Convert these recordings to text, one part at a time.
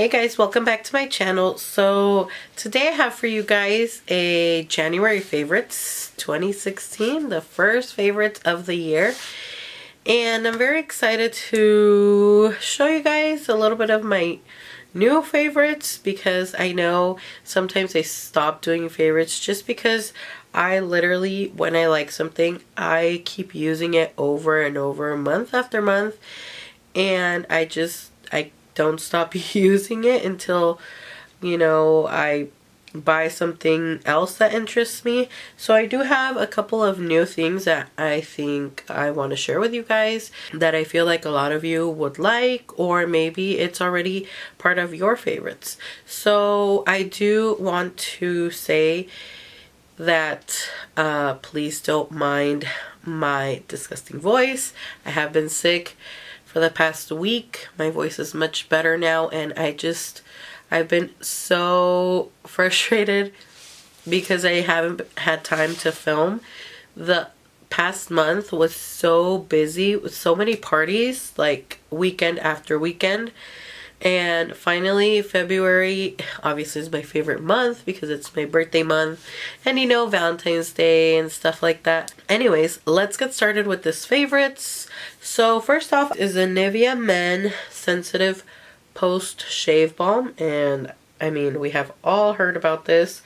Hey guys, welcome back to my channel. So today I have for you guys a January favorites 2016, the first favorites of the year. And I'm very excited to show you guys a little bit of my new favorites because I know sometimes I stop doing favorites just because I literally, when I like something, I keep using it over and over month after month, and I don't stop using it until, I buy something else that interests me. So I do have a couple of new things that I think I want to share with you guys that I feel like a lot of you would like, or maybe it's already part of your favorites. So I do want to say that please don't mind my disgusting voice. I have been sick for the past week. My voice is much better now, and I've been so frustrated because I haven't had time to film. The past month was so busy with so many parties, like weekend after weekend. And finally, February obviously is my favorite month because it's my birthday month and Valentine's Day and stuff like that. Anyways, let's get started with this favorites. So first off is the Nivea Men Sensitive Post Shave Balm, and I mean, we have all heard about this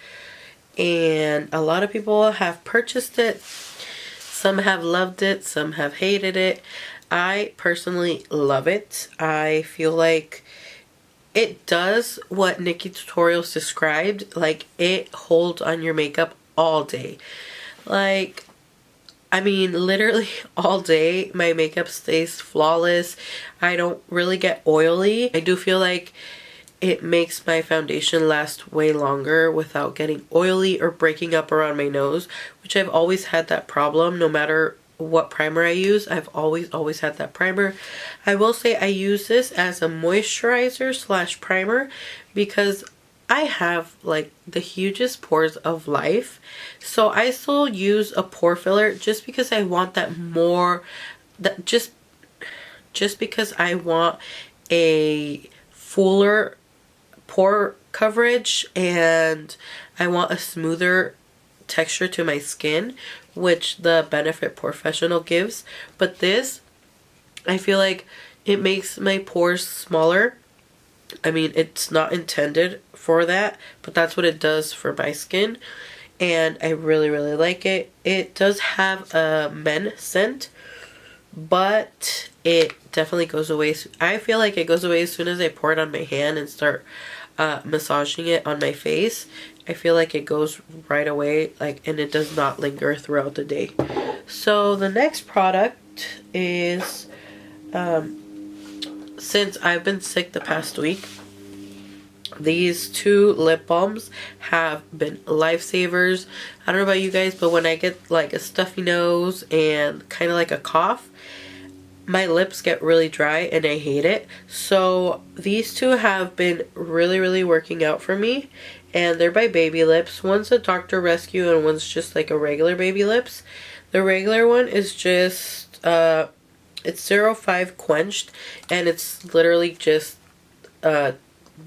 and a lot of people have purchased it. Some have loved it, some have hated it. I personally love it. I feel like it does what Nikki Tutorials described. Like, it holds on your makeup all day. Like, I mean, literally all day my makeup stays flawless. I don't really get oily. I do feel like it makes my foundation last way longer without getting oily or breaking up around my nose, which I've always had that problem. No matter what primer I use, I've always had that primer. I will say I use this as a moisturizer slash primer because I have like the hugest pores of life. So I still use a pore filler just because I want that more, that just because I want a fuller pore coverage and I want a smoother texture to my skin, which the Benefit Professional gives. But this, I feel like it makes my pores smaller. I mean, it's not intended for that, but that's what it does for my skin, and I really like it. It does have a men scent, but it definitely goes away. I feel like it goes away as soon as I pour it on my hand and start massaging it on my face. I feel like it goes right away, and it does not linger throughout the day. So the next product is, since I've been sick the past week, these two lip balms have been lifesavers. I don't know about you guys, but when I get like a stuffy nose and kind of like a cough, my lips get really dry and I hate it. So these two have been really working out for me, and they're by Baby Lips. One's a Dr. Rescue and one's just like a regular Baby Lips. The regular one is just it's 05 Quenched, and it's literally just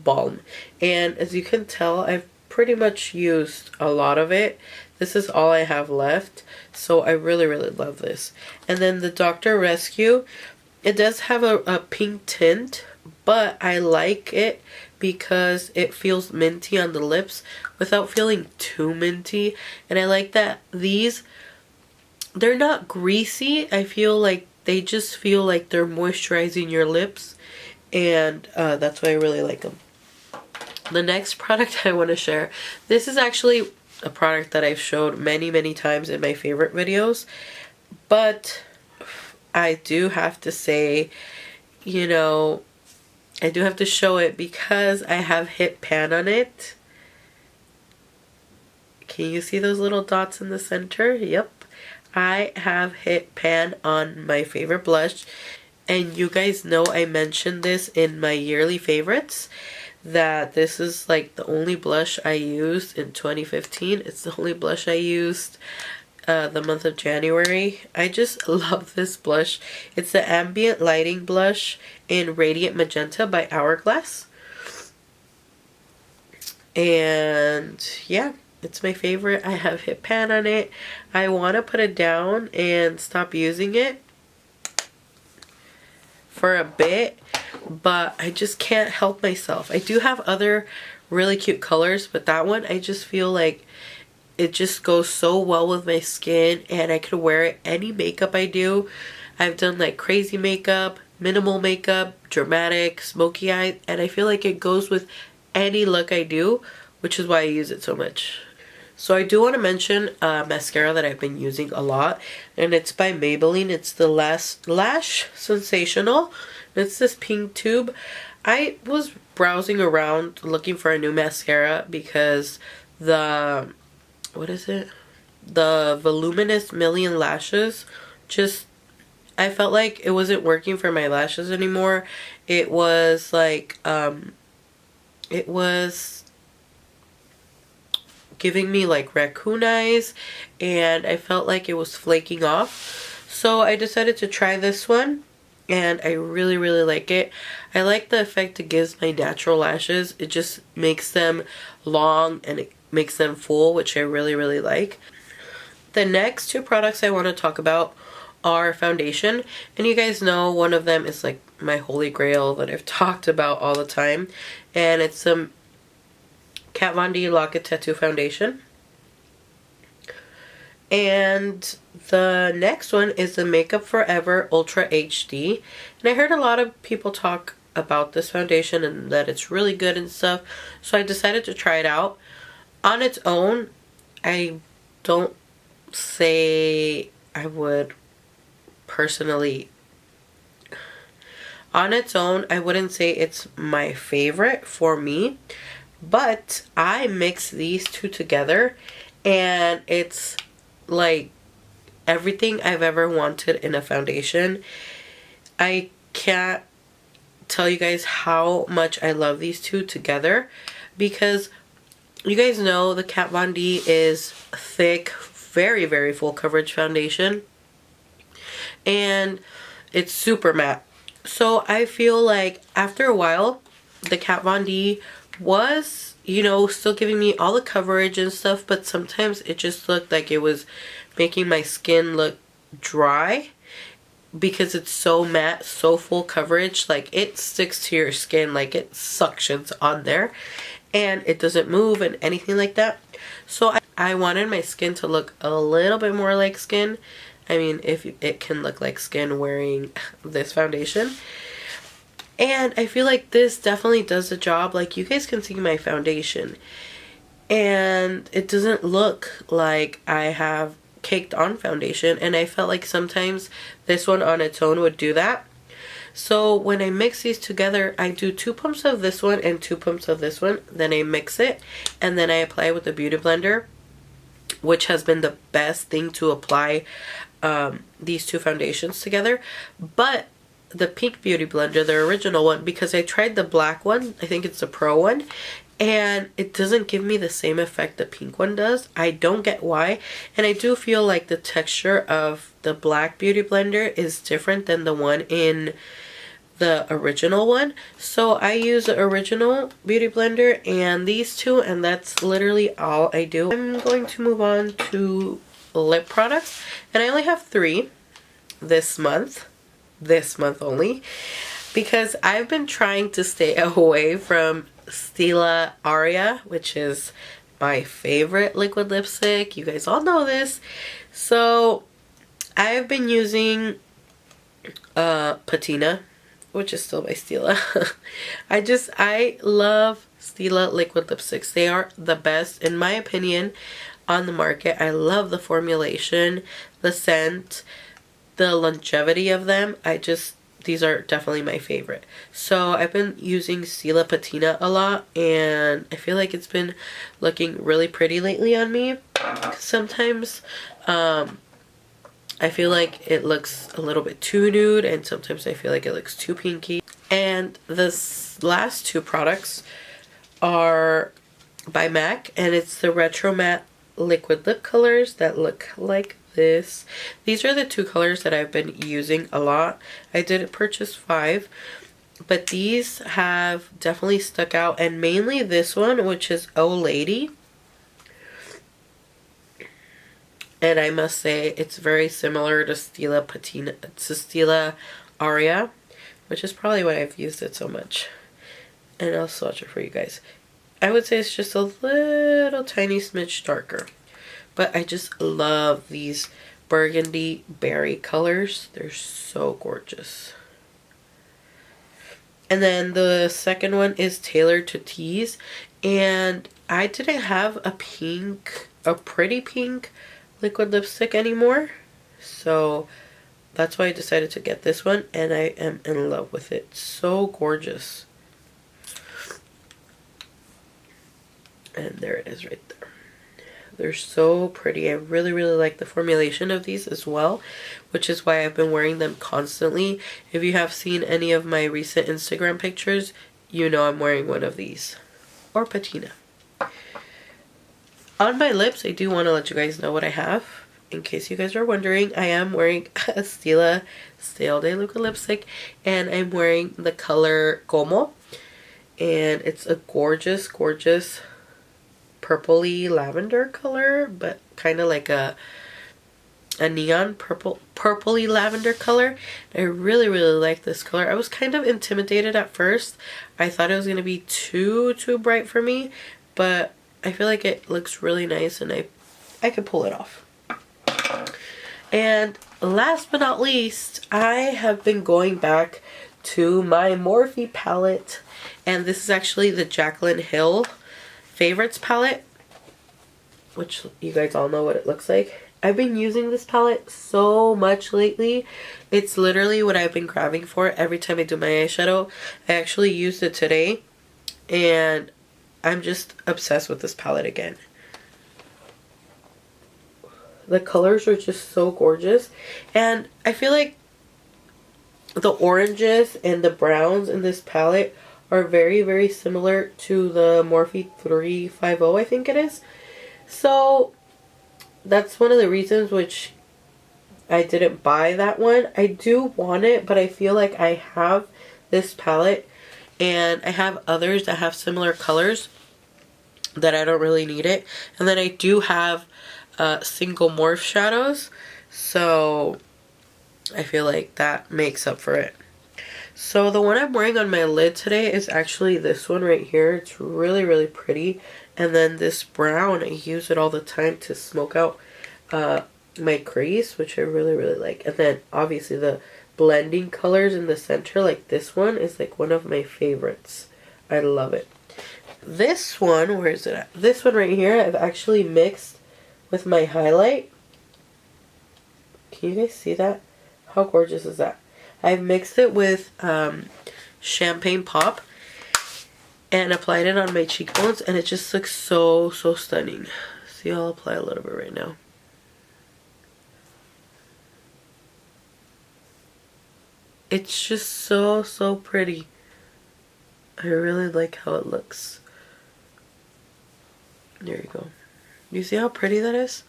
balm. And as you can tell, I've pretty much used a lot of it. This is all I have left, so I really love this. And then the Dr. Rescue, it does have a pink tint, but I like it because it feels minty on the lips without feeling too minty. And I like that these, they're not greasy. I feel like they just feel like they're moisturizing your lips, and that's why I really like them. The next product I want to share, this is actually a product that I've showed many times in my favorite videos, but I do have to say, I do have to show it because I have hit pan on it. Can you see those little dots in the center? Yep. I have hit pan on my favorite blush, and you guys know I mentioned this in my yearly favorites, that this is like the only blush I used in 2015. It's the only blush I used the month of January. I just love this blush. It's the Ambient Lighting Blush in Radiant Magenta by Hourglass. And yeah, it's my favorite. I have hit pan on it. I want to put it down and stop using it for a bit, but I just can't help myself. I do have other really cute colors, but that one I just feel like it just goes so well with my skin, and I could wear it any makeup I do. I've done like crazy makeup, minimal makeup, dramatic, smoky eye, and I feel like it goes with any look I do, which is why I use it so much. So I do want to mention a mascara that I've been using a lot, and it's by Maybelline. It's the Lash Sensational. It's this pink tube. I was browsing around looking for a new mascara because the, what is it? The Voluminous Million Lashes, just, I felt like it wasn't working for my lashes anymore. It was like, it was giving me like raccoon eyes, and I felt like it was flaking off. So I decided to try this one, and I really like it. I like the effect it gives my natural lashes. It just makes them long and it makes them full, which I really like. The next two products I want to talk about are foundation, and you guys know one of them is like my holy grail that I've talked about all the time, and it's some Kat Von D Lock It Tattoo Foundation. And the next one is the Makeup Forever Ultra HD. And I heard a lot of people talk about this foundation and that it's really good and stuff. So I decided to try it out. On its own, I don't say I would personally... On its own, I wouldn't say it's my favorite for me. But I mix these two together, and it's like everything I've ever wanted in a foundation. I can't tell you guys how much I love these two together, because you guys know the Kat Von D is thick, very full coverage foundation, and it's super matte. So I feel like after a while, the Kat Von D was, you know, still giving me all the coverage and stuff, but sometimes it just looked like it was making my skin look dry because it's so matte, so full coverage. Like, it sticks to your skin, like it suctions on there, and it doesn't move and anything like that. So I wanted my skin to look a little bit more like skin. I mean, if it can look like skin wearing this foundation. And I feel like this definitely does the job. Like, you guys can see my foundation, and it doesn't look like I have caked on foundation, and I felt like sometimes this one on its own would do that. So when I mix these together, I do 2 pumps of this one and 2 pumps of this one, then I mix it, and then I apply it with the beauty blender, which has been the best thing to apply these two foundations together. But the pink beauty blender, the original one, because I tried the black one, I think it's the pro one, and it doesn't give me the same effect the pink one does. I don't get why, and I do feel like the texture of the black beauty blender is different than the one in the original one. So I use the original beauty blender and these two, and that's literally all I do. I'm going to move on to lip products, and I only have 3 this month only, because I've been trying to stay away from Stila Aria, which is my favorite liquid lipstick. You guys all know this. So I've been using Patina, which is still by Stila. I love Stila liquid lipsticks. They are the best, in my opinion, on the market. I love the formulation, the scent, the longevity of them. These are definitely my favorite. So I've been using Stila Patina a lot, and I feel like it's been looking really pretty lately on me. Sometimes I feel like it looks a little bit too nude, and sometimes I feel like it looks too pinky. And this last 2 products are by MAC, and it's the Retro Matte liquid lip colors that look like this. These are the 2 colors that I've been using a lot. I did purchase 5, But these have definitely stuck out, and mainly this one, which is Oh Lady. And I must say, it's very similar to Stila Patina, to Stila Aria, which is probably why I've used it so much. And I'll swatch it for you guys. I would say it's just a little tiny smidge darker. But I just love these burgundy berry colors. They're so gorgeous. And then the second one is tailored to Tease. And I didn't have a pretty pink liquid lipstick anymore. So that's why I decided to get this one. And I am in love with it. So gorgeous. And there it is right there. They're so pretty. I really, really like the formulation of these as well, which is why I've been wearing them constantly. If you have seen any of my recent Instagram pictures, you know I'm wearing one of these. Or Patina. On my lips, I do want to let you guys know what I have. In case you guys are wondering, I am wearing a Stila Stay All Day liquid lipstick. And I'm wearing the color Como. And it's a gorgeous, gorgeous purpley lavender color, but kind of like a neon purpley lavender color. I really, really like this color. I was kind of intimidated at first. I thought it was going to be too bright for me, but I feel like it looks really nice and I could pull it off. And last but not least, I have been going back to my Morphe palette, and this is actually the Jaclyn Hill Favorites palette, which you guys all know what it looks like. I've been using this palette so much lately. It's literally what I've been grabbing for every time I do my eyeshadow. I actually used it today, and I'm just obsessed with this palette again. The colors are just so gorgeous, and I feel like the oranges and the browns in this palette are very, very similar to the Morphe 350, I think it is. So that's one of the reasons which I didn't buy that one. I do want it, but I feel like I have this palette and I have others that have similar colors that I don't really need it. And then I do have single Morphe shadows, so I feel like that makes up for it. So the one I'm wearing on my lid today is actually this one right here. It's really, really pretty. And then this brown, I use it all the time to smoke out my crease, which I really, really like. And then obviously the blending colors in the center, like this one, is like one of my favorites. I love it. This one, where is it at? This one right here, I've actually mixed with my highlight. Can you guys see that? How gorgeous is that? I've mixed it with Champagne Pop and applied it on my cheekbones, and it just looks so, so stunning. See, I'll apply a little bit right now. It's just so, so pretty. I really like how it looks. There you go. You see how pretty that is?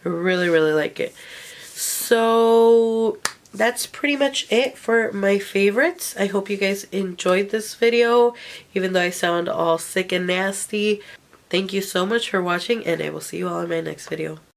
I really, really like it. So that's pretty much it for my favorites. I hope you guys enjoyed this video, even though I sound all sick and nasty. Thank you so much for watching, and I will see you all in my next video.